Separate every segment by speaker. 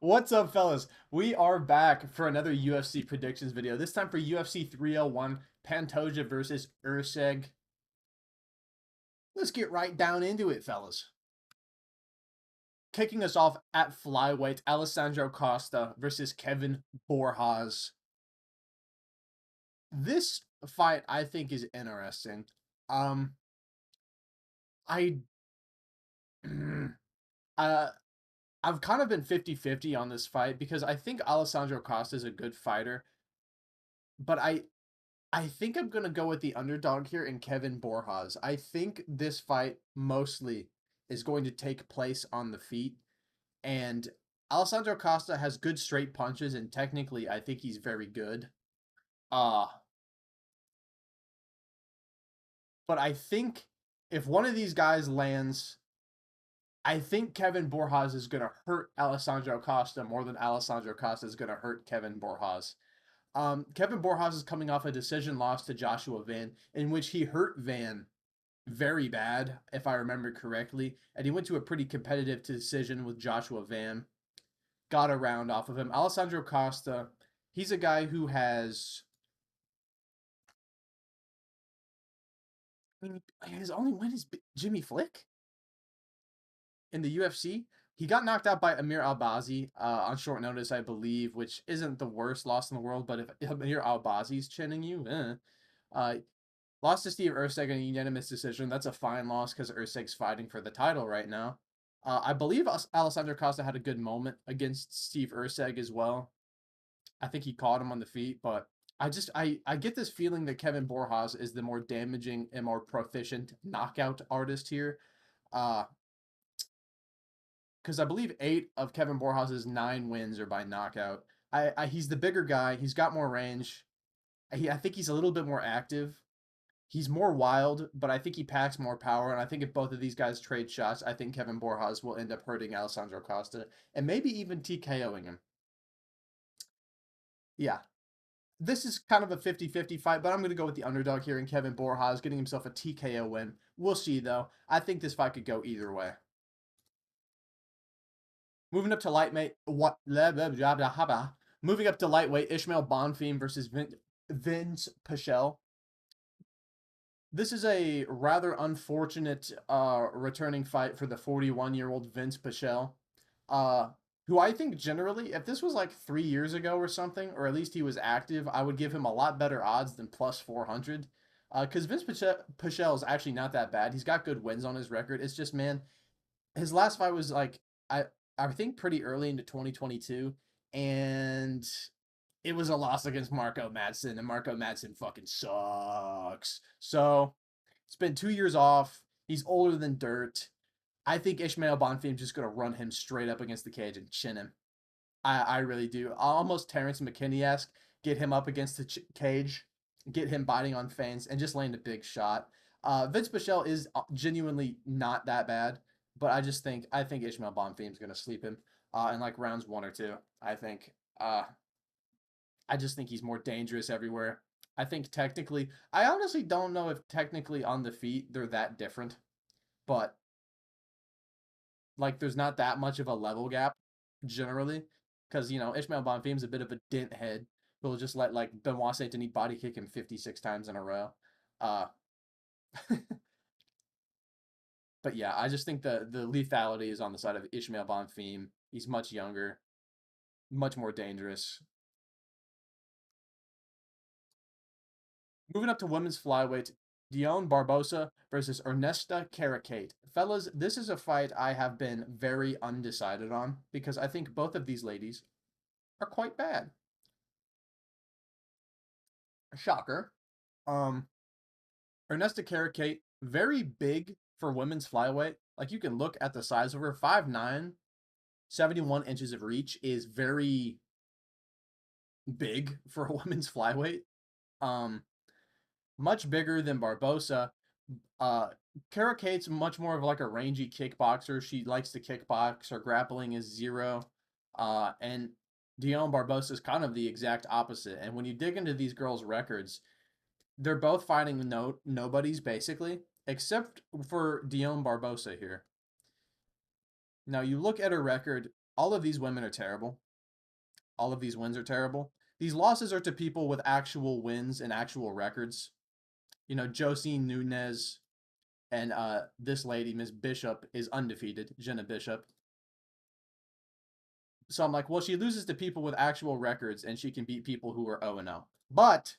Speaker 1: What's up, fellas? We are back for another UFC predictions video. This time for UFC 301, Pantoja versus Erceg. Let's get right down into it, fellas. Kicking us off at flyweight, Alessandro Costa versus Kevin Borjas. This fight I think is interesting. Um, I, uh, I've kind of been 50-50 on this fight because I think Alessandro Costa is a good fighter, but I think I'm gonna go with the underdog here in Kevin Borjas. I think this fight mostly is going to take place on the feet, and Alessandro Costa has good straight punches, and technically, I think he's very good. Uh, but I think if one of these guys lands, I think Kevin Borjas is gonna hurt Alessandro Costa more than Alessandro Costa is gonna hurt Kevin Borjas. Kevin Borjas is coming off a decision loss to Joshua Van, in which he hurt Van very bad, if I remember correctly. And he went to a pretty competitive decision with Joshua Van. Got a round off of him. Alessandro Costa, he's a guy who has. I mean, his only win is Jimmy Flick in the UFC. He got knocked out by Amir Albazi on short notice, I believe, which isn't the worst loss in the world. But if Amir Albazi's chinning you, lost to Steve Erceg in a unanimous decision. That's a fine loss because Erceg's fighting for the title right now. I believe Alessandro Costa had a good moment against Steve Erceg as well. I think he caught him on the feet, but I get this feeling that Kevin Borjas is the more damaging and more proficient knockout artist here. Because I believe 8 of Kevin Borjas's 9 wins are by knockout. He's the bigger guy. He's got more range. I think he's a little bit more active. He's more wild, but I think he packs more power. And I think if both of these guys trade shots, I think Kevin Borjas will end up hurting Alessandro Costa and maybe even TKOing him. Yeah. This is kind of a 50-50 fight, but I'm going to go with the underdog here in Kevin Borjas getting himself a TKO win. We'll see, though. I think this fight could go either way. Moving up to lightweight, moving up to lightweight, Ishmael Bonfim versus Vince Pichel. This is a rather unfortunate returning fight for the 41-year-old Vince Pichel, uh, who I think generally, if this was like 3 years ago or something, or at least he was active, I would give him a lot better odds than plus 400. Because Vince Pichel is actually not that bad. He's got good wins on his record. It's just, man, his last fight was like, I think pretty early into 2022, and it was a loss against Marco Madsen, and Marco Madsen fucking sucks. So it's been 2 years off. He's older than dirt. I think Ishmael Bonfim's just gonna run him straight up against the cage and chin him. I really do. Almost Terrence McKinney-esque. Get him up against the cage, get him biting on fans, and just land a big shot. Vince Pichel is genuinely not that bad, but I think Ishmael Bonfim's gonna sleep him in like rounds 1 or 2. I think. I just think he's more dangerous everywhere. I think technically, I honestly don't know if technically on the feet they're that different, but like there's not that much of a level gap generally, because Ishmael Bonfim's a bit of a dent head who'll just let like Benoit Saint Denis body kick him 56 times in a row. Uh, but yeah, I just think the lethality is on the side of Ishmael Bonfim. He's much younger, much more dangerous. Moving up to women's flyweight, Dione Barbosa versus Ernesta Caracate. Fellas, this is a fight I have been very undecided on because I think both of these ladies are quite bad. Shocker. Um, Ernesta Caracate, very big for women's flyweight. Like you can look at the size of her, 5'9", 71 inches of reach is very big for a women's flyweight. Um, much bigger than Barbosa. Uh, Kara Kate's much more of like a rangy kickboxer. She likes to kickbox. Her grappling is zero. And Dione Barbosa is kind of the exact opposite. And when you dig into these girls' records, they're both fighting nobodies basically, except for Dione Barbosa here. Now you look at her record. All of these women are terrible. All of these wins are terrible. These losses are to people with actual wins and actual records. You know, Josie Nunez and this lady, Miss Bishop, is undefeated. Jenna Bishop. So I'm like, well, she loses to people with actual records, and she can beat people who are 0-0. But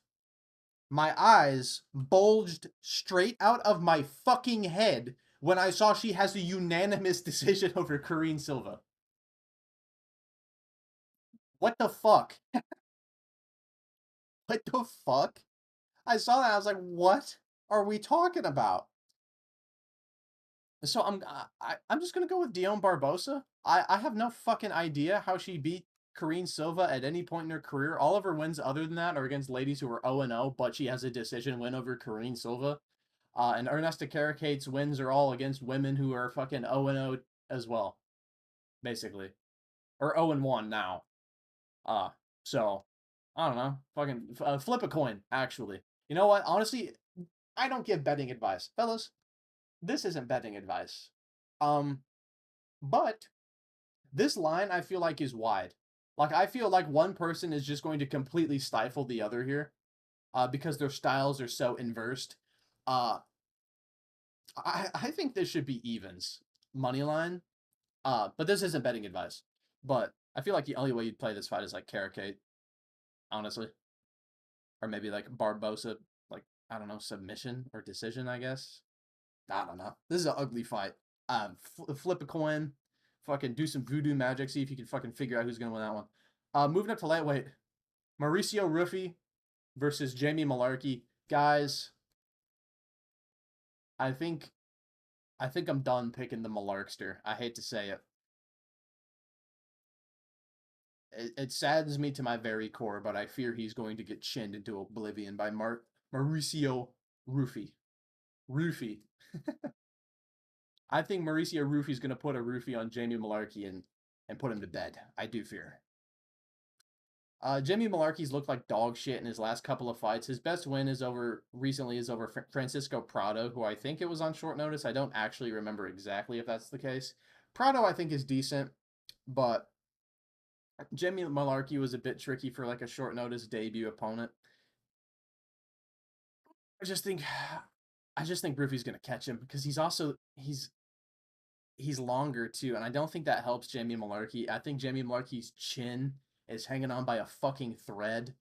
Speaker 1: my eyes bulged straight out of my fucking head when I saw she has a unanimous decision over Karine Silva. What the fuck? What the fuck? I saw that. I was like, what are we talking about? So I'm just gonna go with Dion Barbosa. I have no fucking idea how she beat Karine Silva at any point in her career. All of her wins other than that are against ladies who are 0-0, but she has a decision win over Karine Silva. And Ernesta Caracate's wins are all against women who are fucking 0-0 as well, basically. Or 0-1 now. Uh, so, I don't know. Fucking flip a coin, actually. You know what? Honestly, I don't give betting advice. Fellas, this isn't betting advice. Um, but this line I feel like is wide. Like I feel like one person is just going to completely stifle the other here, because their styles are so inversed. Uh, I think this should be evens money line. But this isn't betting advice. But I feel like the only way you'd play this fight is like Caracate, honestly, or maybe like Barbosa, like I don't know, submission or decision. I guess I don't know. This is an ugly fight. Flip a coin, fucking do some voodoo magic. See if you can fucking figure out who's gonna win that one. Moving up to lightweight, Mauricio Rufy versus Jamie Malarkey. Guys, I think I think I'm done picking the Malarkster. I hate to say it. It saddens me to my very core, but I fear he's going to get chinned into oblivion by Mauricio Rufy. Rufy. I think Mauricio Rufy's going to put a Rufy on Jamie Malarkey and put him to bed. I do fear. Jamie Malarkey's looked like dog shit in his last couple of fights. His best win is over Francisco Prado, who I think it was on short notice. I don't actually remember exactly if that's the case. Prado I think is decent, but Jamie Malarkey was a bit tricky for like a short notice debut opponent. I just think I just think Rufy's gonna catch him because he's longer too, and I don't think that helps Jamie Malarkey. I think Jamie Malarkey's chin is hanging on by a fucking thread.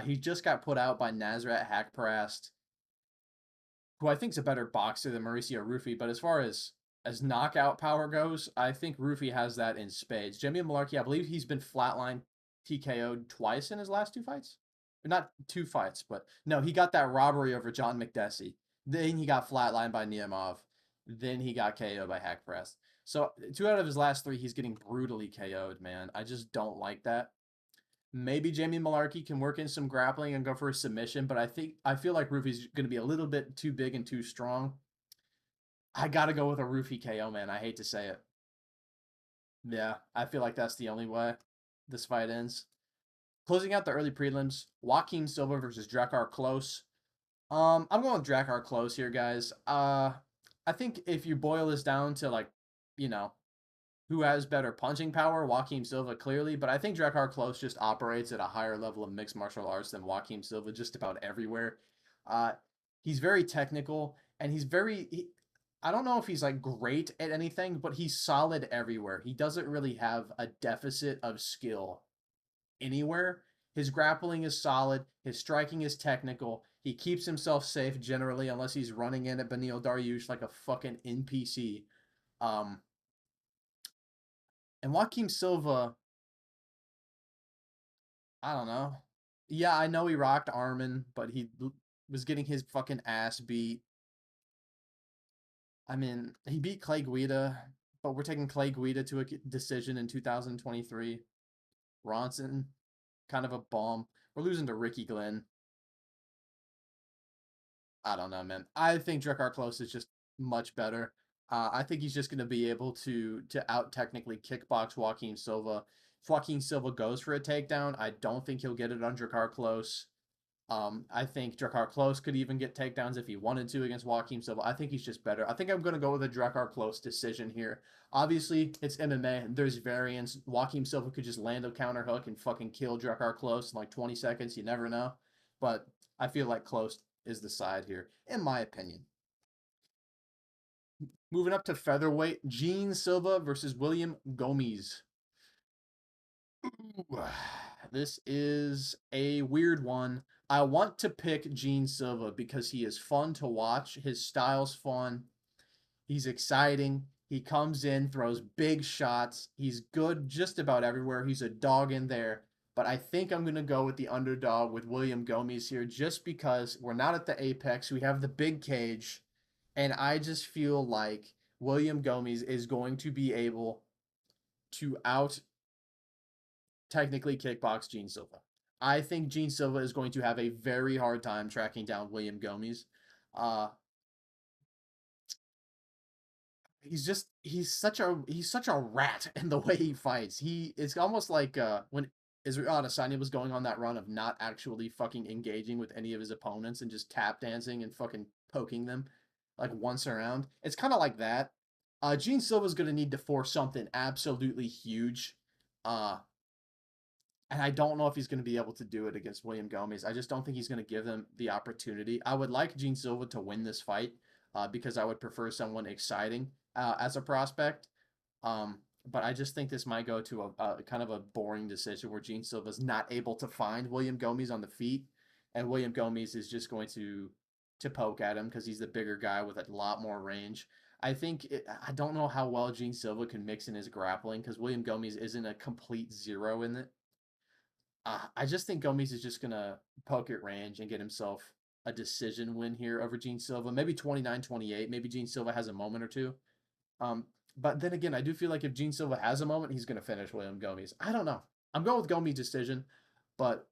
Speaker 1: He just got put out by Nasrat Hakparast, who I think is a better boxer than Mauricio Rufy. But as far as knockout power goes, I think Rufy has that in spades. Jamie Malarkey, I believe he's been flatlined TKO'd twice in his last two fights. Not two fights, but no, he got that robbery over John McDessie. Then he got flatlined by Niamov. Then he got KO'd by Hackpress. So 2 out of his last 3, he's getting brutally KO'd, man. I just don't like that. Maybe Jamie Malarkey can work in some grappling and go for a submission, but I feel like Rufy's going to be a little bit too big and too strong. I got to go with a Rufy KO, man. I hate to say it. Yeah, I feel like that's the only way this fight ends. Closing out the early prelims, Joaquin Silva versus Drakkar Klose. I'm going with Drakkar Klose here, guys. I think if you boil this down to like, you know, who has better punching power, Joaquin Silva clearly, but I think Drakkar Klose just operates at a higher level of mixed martial arts than Joaquin Silva just about everywhere. Uh, he's very technical and I don't know if he's like great at anything, but he's solid everywhere. He doesn't really have a deficit of skill anywhere. His grappling is solid. His striking is technical. He keeps himself safe generally, unless he's running in at Beneil Dariush like a fucking NPC. Um, and Joaquin Silva, I don't know. Yeah, I know he rocked Armin, but he was getting his fucking ass beat. I mean, he beat Clay Guida, but we're taking Clay Guida to a decision in 2023. Ronson, kind of a bomb. We're losing to Ricky Glenn. I don't know, man. I think Drakkar Klose is just much better. I think he's just going to be able to out technically kickbox Joaquin Silva. If Joaquin Silva goes for a takedown, I don't think he'll get it on Drakkar Klose. I think Drakkar Close could even get takedowns if he wanted to against Joaquim Silva. I think he's just better. I think I'm going to go with a Drakkar Close decision here. Obviously, it's MMA. There's variance. Joaquim Silva could just land a counter hook and fucking kill Drakkar Close in like 20 seconds. You never know. But I feel like Close is the side here, in my opinion. Moving up to featherweight, Gene Silva versus William Gomes. Ooh, this is a weird one. I want to pick Gene Silva because he is fun to watch. His style's fun. He's exciting. He comes in, throws big shots. He's good just about everywhere. He's a dog in there. But I think I'm going to go with the underdog with William Gomes here just because we're not at the apex. We have the big cage. And I just feel like William Gomes is going to be able to out technically kickbox Gene Silva. I think Gene Silva is going to have a very hard time tracking down William Gomes. Uh, he's such a rat in the way he fights. It's almost like when Israel Adesanya was going on that run of not actually fucking engaging with any of his opponents and just tap dancing and fucking poking them like once around. It's kind of like that. Gene Silva's gonna need to force something absolutely huge. Uh, and I don't know if he's going to be able to do it against William Gomes. I just don't think he's going to give them the opportunity. I would like Gene Silva to win this fight because I would prefer someone exciting as a prospect. But I just think this might go to a kind of a boring decision where Gene Silva is not able to find William Gomes on the feet, and William Gomes is just going to poke at him because he's the bigger guy with a lot more range. I don't know how well Gene Silva can mix in his grappling because William Gomes isn't a complete zero in it. I just think Gomes is just gonna poke at range and get himself a decision win here over Gene Silva. Maybe 29-28. Maybe Gene Silva has a moment or two. Um, but then again, I do feel like if Gene Silva has a moment, he's gonna finish William Gomes. I don't know. I'm going with Gomes decision, but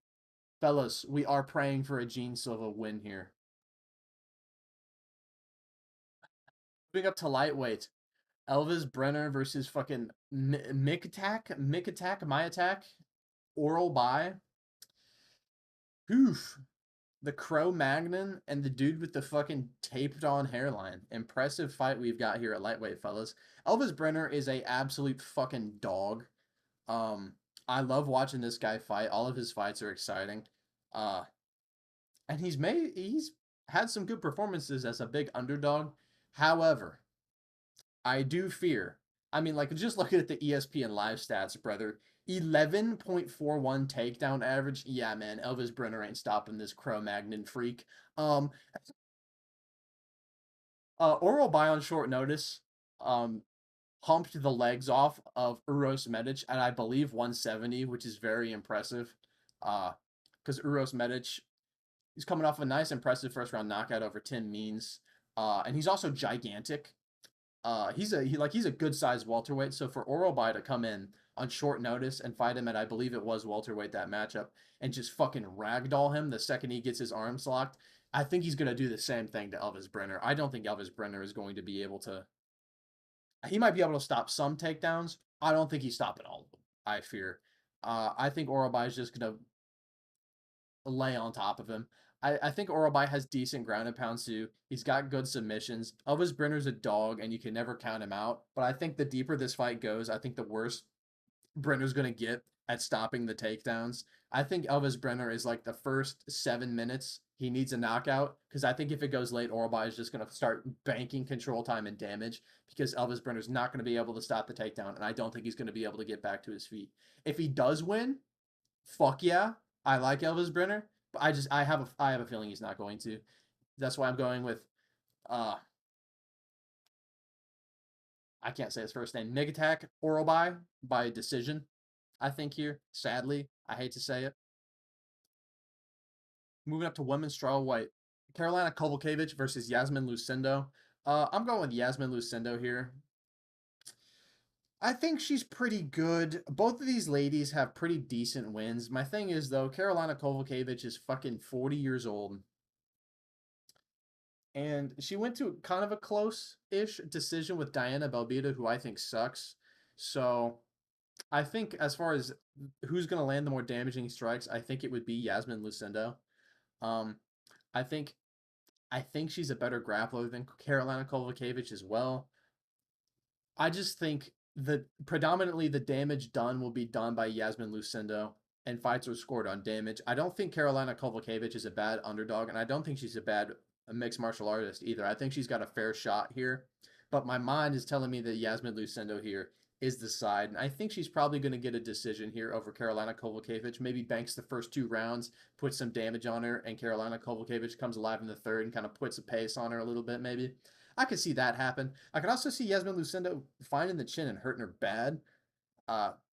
Speaker 1: fellas, we are praying for a Gene Silva win here. Moving up to lightweight, Elvis Brenner versus fucking Mick Attack, My Attack, Oral By. Oof. The Crow Magnon and the dude with the fucking taped on hairline. Impressive fight we've got here at lightweight, fellas. Elvis Brenner is a absolute fucking dog. Um, I love watching this guy fight. All of his fights are exciting. Uh, and he's had some good performances as a big underdog. However, I do fear. I mean, like just looking at the ESPN live stats, brother. 11.41 takedown average. Yeah, man, Elvis Brenner ain't stopping this Cro-Magnon freak. Um, Oral by on short notice, um, humped the legs off of Uros Medic at I believe 170, which is very impressive. Because Uros Medic, he's coming off a nice, impressive first round knockout over Tim Means. And he's also gigantic. He's a good sized welterweight. So for Orobai to come in on short notice and fight him at I believe it was welterweight that matchup and just fucking ragdoll him the second he gets his arms locked, I think he's gonna do the same thing to Elvis Brenner. I don't think Elvis Brenner is going to be able to. He might be able to stop some takedowns. I don't think he's stopping all of them. I fear. I think Orobai is just gonna lay on top of him. I think Orobai has decent ground and pound too. He's got good submissions. Elvis Brenner's a dog, and you can never count him out. But I think the deeper this fight goes, I think the worse Brenner's going to get at stopping the takedowns. I think Elvis Brenner is like the first 7 minutes. He needs a knockout because I think if it goes late, Orobai is just going to start banking control time and damage because Elvis Brenner's not going to be able to stop the takedown, and I don't think he's going to be able to get back to his feet. If he does win, fuck yeah, I like Elvis Brenner, but I have a feeling he's not going to. That's why I'm going with uh I can't say his first name. Nigatak Orobai by decision. I think here, sadly, I hate to say it. Moving up to women's strawweight, Carolina Kovalevich versus Yasmin Lucindo. I'm going with Yasmin Lucindo here. I think she's pretty good. Both of these ladies have pretty decent wins. My thing is though, Carolina Kovalevich is fucking 40 years old. And she went to kind of a close-ish decision with Diana Belbita, who I think sucks. So I think as far as who's going to land the more damaging strikes, I think it would be Yasmin Lucindo. Um, I think I think she's a better grappler than Carolina Kowalkiewicz as well. I just think that predominantly the damage done will be done by Yasmin Lucindo, and fights are scored on damage. I don't think Carolina Kowalkiewicz is a bad underdog, and I don't think she's a bad mixed martial artist either. I think she's got a fair shot here, but my mind is telling me that Yasmin Lucindo here is the side, and I think she's probably going to get a decision here over Carolina Kowalkiewicz. Maybe banks the first two rounds, puts some damage on her, and Carolina Kowalkiewicz comes alive in the third and kind of puts a pace on her a little bit, maybe. I could see that happen. I could also see Yasmin Lucindo finding the chin and hurting her bad.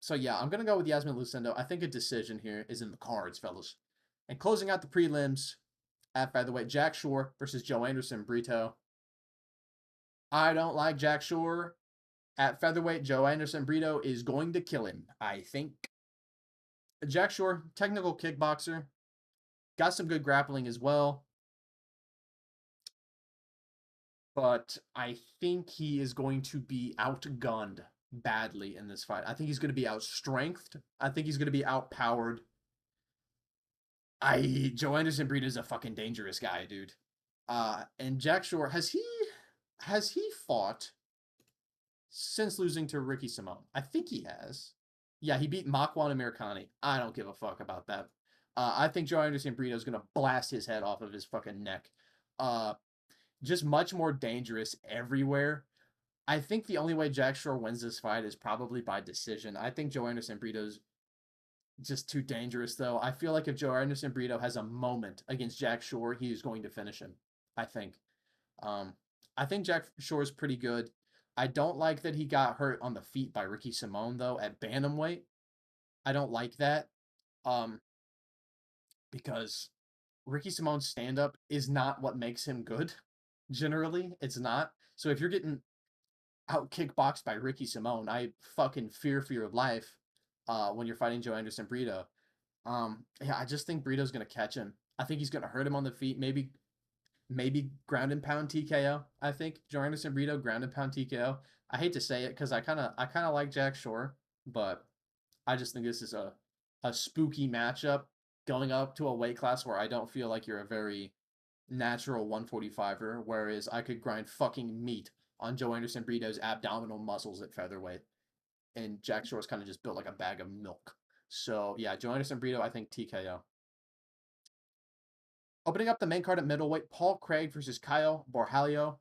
Speaker 1: So yeah, I'm gonna go with Yasmin Lucindo. I think a decision here is in the cards, fellas. And closing out the prelims at featherweight, Jack Shore versus Joe Anderson Brito. I don't like Jack Shore at featherweight. Joe Anderson Brito is going to kill him, I think. Jack Shore, technical kickboxer, got some good grappling as well. But I think he is going to be outgunned badly in this fight. I think he's going to be outstrengthed. I think he's going to be outpowered. Joe Anderson Breed is a fucking dangerous guy, dude. And Jack Shore has he fought since losing to Ricky Simone? I think he has. Yeah, he beat Makwan Americani. I don't give a fuck about that. I think Joe Anderson Brito is gonna blast his head off of his fucking neck. Uh, just much more dangerous everywhere. I think the only way Jack Shore wins this fight is probably by decision. I think Joe Anderson Brito's just too dangerous, though. I feel like if Joe Anderson Brito has a moment against Jack Shore, he is going to finish him. I think. Um, I think Jack Shore is pretty good. I don't like that he got hurt on the feet by Ricky Simone, though, at bantamweight. I don't like that. Um, because Ricky Simone's stand up is not what makes him good. Generally, it's not. So if you're getting out kickboxed by Ricky Simone, I fucking fear for your life when you're fighting Joe Anderson Brito. Yeah, I just think Brito's gonna catch him. I think he's gonna hurt him on the feet. Maybe ground and pound TKO. I think Joe Anderson Brito ground and pound TKO. I hate to say it because I kind of like Jack Shore, but I just think this is a spooky matchup going up to a weight class where I don't feel like you're a very natural 145er, whereas I could grind fucking meat on Joe Anderson Brito's abdominal muscles at featherweight, and Jack Shore's kind of just built like a bag of milk. So yeah, Joe Anderson Brito, I think TKO. Opening up the main card at middleweight, Paul Craig versus Caio Borralho.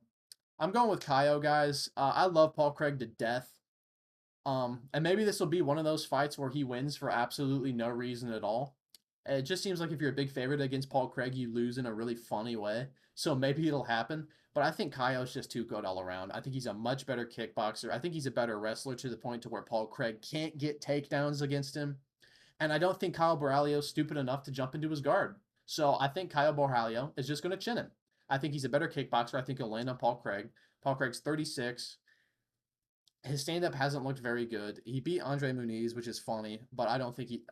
Speaker 1: I'm going with Caio, guys. I love Paul Craig to death. And maybe this will be one of those fights where he wins for absolutely no reason at all. It just seems like if you're a big favorite against Paul Craig, you lose in a really funny way. So maybe it'll happen. But I think Caio's just too good all around. I think he's a much better kickboxer. I think he's a better wrestler to the point to where Paul Craig can't get takedowns against him. And I don't think Caio Borralho's stupid enough to jump into his guard. So I think Caio Borralho is just going to chin him. I think he's a better kickboxer. I think he'll land on Paul Craig. Paul Craig's 36. His stand-up hasn't looked very good. He beat Andre Muniz, which is funny, but I don't think he.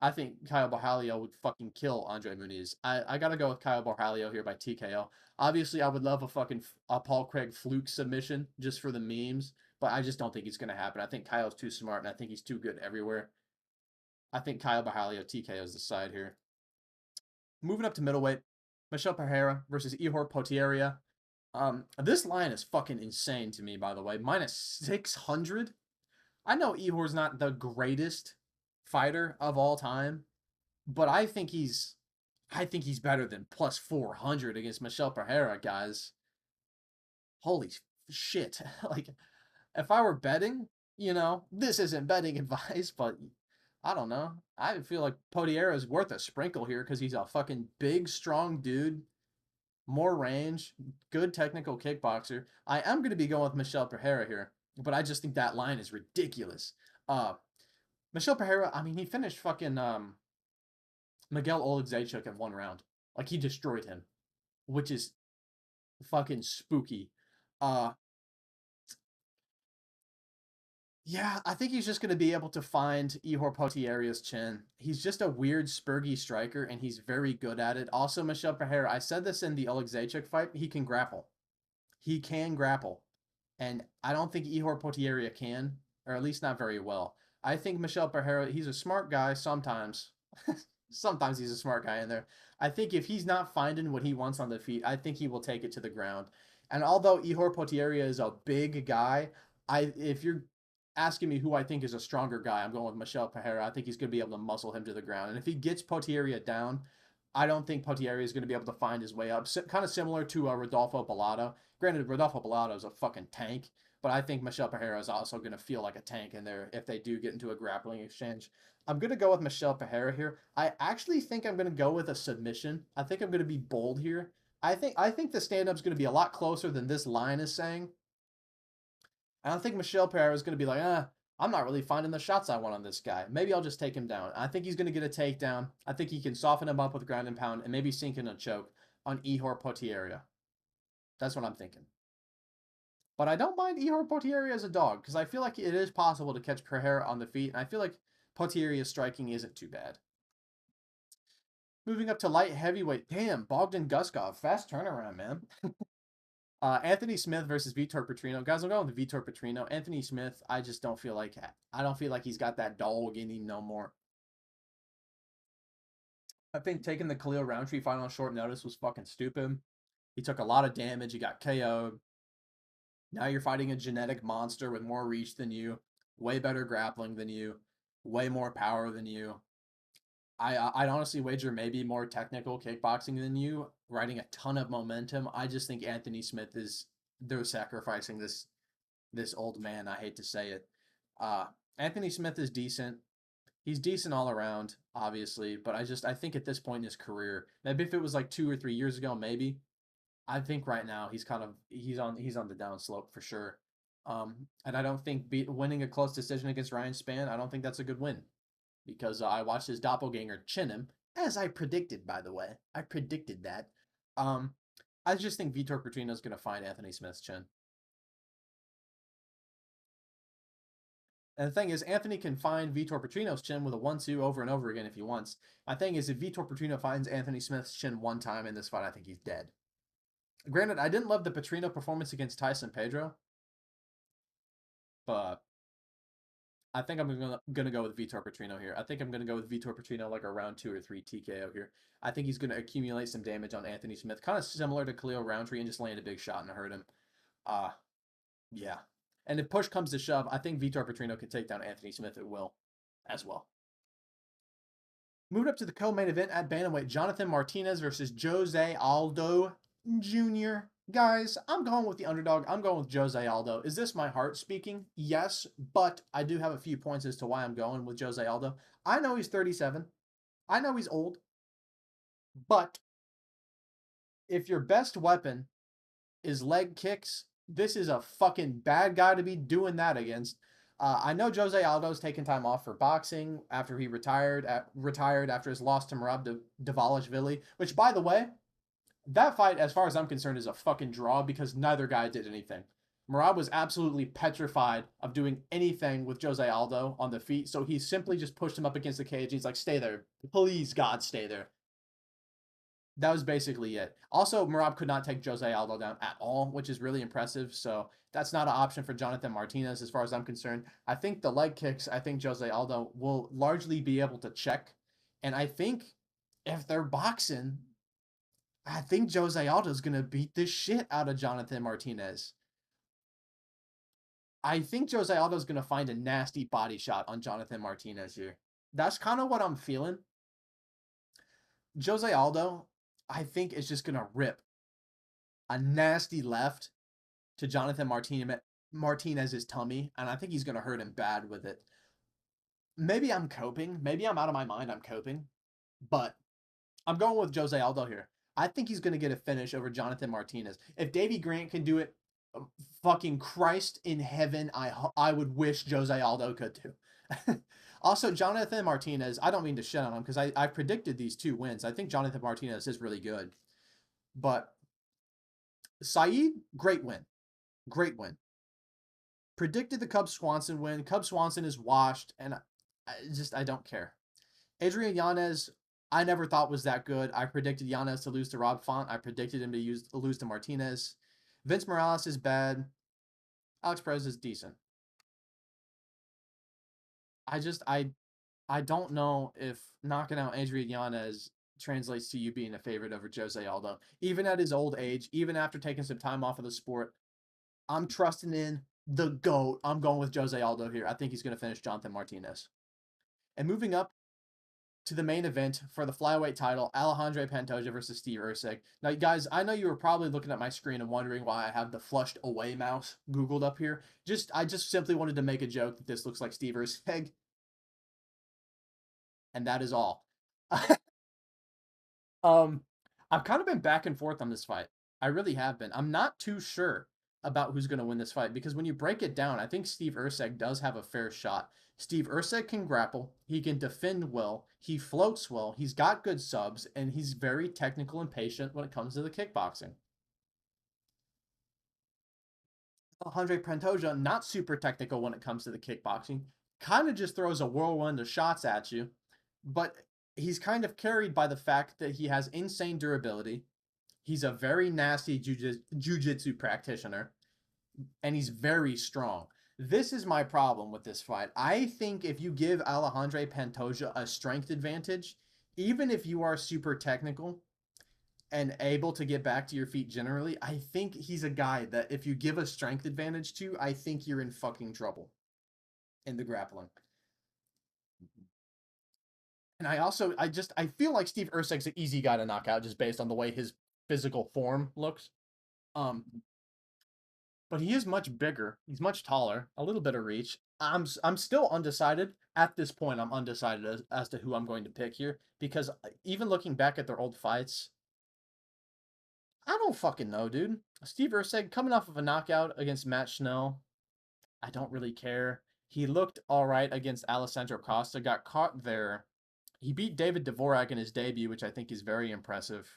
Speaker 1: I think Caio Borralho would fucking kill Andre Muniz. I gotta go with Caio Borralho here by TKO. Obviously, I would love a Paul Craig fluke submission just for the memes, but I just don't think it's gonna happen. I think Kyle's too smart, and I think he's too good everywhere. I think Caio Borralho TKO is the side here. Moving up to middleweight, Michel Pereira versus Ihor Potieria. This line is fucking insane to me, by the way. Minus 600. I know Ihor's not the greatest fighter of all time, but I think he's better than plus 400 against Michel Pereira, guys. Holy shit. Like, if I were betting, this isn't betting advice, but I don't know. I feel like Potiera is worth a sprinkle here because he's a fucking big, strong dude, more range, good technical kickboxer. I am going to be going with Michel Pereira here, but I just think that line is ridiculous. Uh, Michel Pereira, I mean, he finished fucking Miguel Olegzaychuk in one round. Like, he destroyed him, which is fucking spooky. Uh, yeah, I think he's just going to be able to find Ihor Potieria's chin. He's just a weird, spurgy striker, and he's very good at it. Also, Michel Pereira, I said this in the Olegzaychuk fight, he can grapple. He can grapple. And I don't think Ihor Potieria can, or at least not very well. I think Michel Pereira, he's a smart guy sometimes. Sometimes he's a smart guy in there. I think if he's not finding what he wants on the feet, I think he will take it to the ground. And although Ihor Potieria is a big guy, if you're asking me who I think is a stronger guy, I'm going with Michel Pereira. I think he's going to be able to muscle him to the ground. And if he gets Potieria down, I don't think Potieria is going to be able to find his way up. Kind of similar to Rodolfo Balado. Granted, Rodolfo Balado is a fucking tank, but I think Michel Pereira is also going to feel like a tank in there if they do get into a grappling exchange. I'm going to go with Michel Pereira here. I actually think I'm going to go with a submission. I think I'm going to be bold here. I think the stand-up is going to be a lot closer than this line is saying. I don't think Michel Pereira is going to be like, I'm not really finding the shots I want on this guy. Maybe I'll just take him down. I think he's going to get a takedown. I think he can soften him up with ground and pound and maybe sink in a choke on Ihor Potieria. That's what I'm thinking. But I don't mind Ihor Potieria as a dog because I feel like it is possible to catch Pereira on the feet, and I feel like Potieria's striking isn't too bad. Moving up to light heavyweight. Damn, Bogdan Guskov. Fast turnaround, man. Anthony Smith versus Vitor Petrino. Guys, I'm going with Vitor Petrino. Anthony Smith, I just don't feel like he's got that dog in him no more. I think taking the Khalil Roundtree fight on short notice was fucking stupid. He took a lot of damage. He got KO'd. Now you're fighting a genetic monster with more reach than you, way better grappling than you, way more power than you. I'd honestly wager maybe more technical kickboxing than you, riding a ton of momentum. I just think Anthony Smith is they're sacrificing this old man. I hate to say it. Uh, Anthony Smith is decent. He's decent all around, obviously, but I think at this point in his career, maybe if it was like 2 or 3 years ago, maybe. I think right now he's on the downslope for sure. And I don't think winning a close decision against Ryan Spann, I don't think that's a good win because I watched his doppelganger chin him, as I predicted, by the way. I predicted that. Um, I just think Vitor Petrino is going to find Anthony Smith's chin. And the thing is, Anthony can find Vitor Petrino's chin with a 1-2 over and over again if he wants. My thing is, if Vitor Petrino finds Anthony Smith's chin one time in this fight, I think he's dead. Granted, I didn't love the Petrino performance against Tyson Pedro, but I think I'm gonna go with Vitor Petrino here. I think I'm gonna go with Vitor Petrino like a round 2 or 3 TKO here. I think he's gonna accumulate some damage on Anthony Smith, kind of similar to Khalil Roundtree, and just land a big shot and hurt him. Uh yeah. And if push comes to shove, I think Vitor Petrino can take down Anthony Smith at will, as well. Moving up to the co-main event at bantamweight, Jonathan Martinez versus Jose Aldo Jr. Guys, I'm going with the underdog. I'm going with Jose Aldo. Is this my heart speaking? Yes, but I do have a few points as to why I'm going with Jose Aldo. I know he's 37. I know he's old. But if your best weapon is leg kicks, this is a fucking bad guy to be doing that against. I know Jose Aldo's taken time off for boxing after he retired after his loss to Merab Dvalishvili, which, by the way, that fight, as far as I'm concerned, is a fucking draw because neither guy did anything. Merab was absolutely petrified of doing anything with Jose Aldo on the feet, so he simply just pushed him up against the cage. He's like, stay there. Please, God, stay there. That was basically it. Also, Merab could not take Jose Aldo down at all, which is really impressive. So that's not an option for Jonathan Martinez as far as I'm concerned. I think the leg kicks, I think Jose Aldo will largely be able to check. And I think if they're boxing, I think Jose Aldo is going to beat the shit out of Jonathan Martinez. I think Jose Aldo is going to find a nasty body shot on Jonathan Martinez here. That's kind of what I'm feeling. Jose Aldo, I think, is just going to rip a nasty left to Jonathan Martinez's tummy, and I think he's going to hurt him bad with it. Maybe I'm coping. Maybe I'm out of my mind. I'm coping. But I'm going with Jose Aldo here. I think he's going to get a finish over Jonathan Martinez. If Davey Grant can do it, fucking Christ in heaven, I would wish Jose Aldo could do. Also, Jonathan Martinez, I don't mean to shit on him because I predicted these 2 wins. I think Jonathan Martinez is really good. But Saeed, great win. Great win. Predicted the Cub Swanson win. Cub Swanson is washed, and I don't care. Adrian Yanez, I never thought was that good. I predicted Yanez to lose to Rob Font. I predicted him to lose to Martinez. Vince Morales is bad. Alex Perez is decent. I I don't know if knocking out Adrian Yanez translates to you being a favorite over Jose Aldo. Even at his old age, even after taking some time off of the sport, I'm trusting in the GOAT. I'm going with Jose Aldo here. I think he's going to finish Jonathan Martinez. And moving up to the main event for the flyweight title, Alejandro Pantoja versus Steve Erceg. Now, guys, I know you were probably looking at my screen and wondering why I have the flushed away mouse Googled up here. I just simply wanted to make a joke that this looks like Steve Erceg, and that is all. Um, I've kind of been back and forth on this fight. I really have been. I'm not too sure about who's going to win this fight because when you break it down, I think Steve Erceg does have a fair shot. Steve Erceg can grapple, he can defend well, he floats well, he's got good subs, and he's very technical and patient when it comes to the kickboxing. Alejandro Pantoja, not super technical when it comes to the kickboxing, kind of just throws a whirlwind of shots at you, but he's kind of carried by the fact that he has insane durability. He's a very nasty jujitsu practitioner, and he's very strong. This is my problem with this fight. I think if you give Alejandro Pantoja a strength advantage, even if you are super technical and able to get back to your feet generally, I think he's a guy that if you give a strength advantage to, I think you're in fucking trouble in the grappling. And I feel like Steve Erceg's an easy guy to knock out just based on the way his physical form looks. Um, but he is much bigger. He's much taller, a little bit of reach. I'm still undecided at this point. I'm undecided as to who I'm going to pick here because even looking back at their old fights, I don't fucking know, dude. Steve Erceg coming off of a knockout against Matt Schnell, I don't really care. He looked all right against Alessandro Costa. Got caught there. He beat David Dvorak in his debut, which I think is very impressive.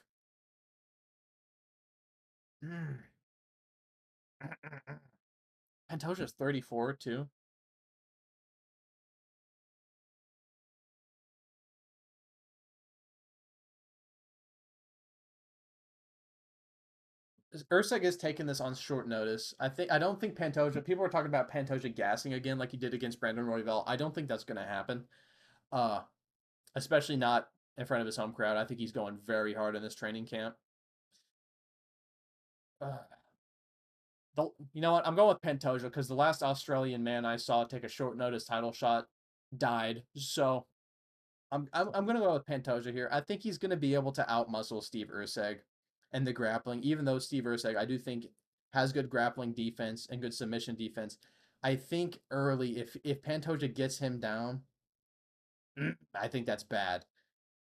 Speaker 1: Pantoja's 34 too. Erceg is taking this on short notice. I don't think Pantoja. People were talking about Pantoja gassing again, like he did against Brandon Royval. I don't think that's going to happen. Uh, Especially not in front of his home crowd. I think he's going very hard in this training camp. Uh, don't you know what? I'm going with Pantoja because the last Australian man I saw take a short notice title shot died. So I'm gonna go with Pantoja here. I think he's gonna be able to outmuscle Steve Erceg and the grappling, even though Steve Erceg I do think has good grappling defense and good submission defense. I think early if Pantoja gets him down, I think that's bad.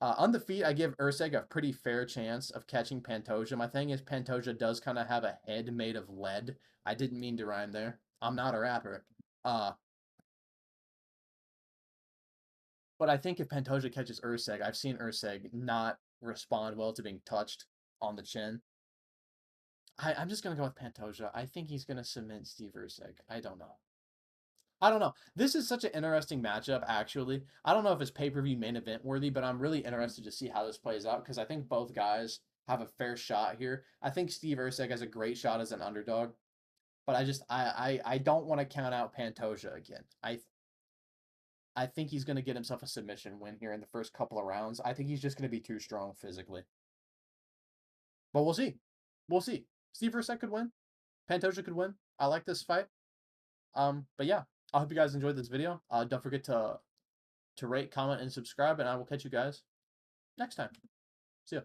Speaker 1: On the feet, I give Erceg a pretty fair chance of catching Pantoja. My thing is Pantoja does kind of have a head made of lead. I didn't mean to rhyme there. I'm not a rapper. Uh, but I think if Pantoja catches Erceg, I've seen Erceg not respond well to being touched on the chin. I'm just gonna go with Pantoja. I think he's gonna cement Steve Erceg. I don't know. I don't know. This is such an interesting matchup, actually. I don't know if it's pay per view main event worthy, but I'm really interested to see how this plays out because I think both guys have a fair shot here. I think Steve Erceg has a great shot as an underdog, but I don't want to count out Pantoja again. I think he's going to get himself a submission win here in the first couple of rounds. I think he's just going to be too strong physically, but we'll see. We'll see. Steve Erceg could win. Pantoja could win. I like this fight. But yeah, I hope you guys enjoyed this video. Don't forget to rate, comment, and subscribe, and I will catch you guys next time. See ya.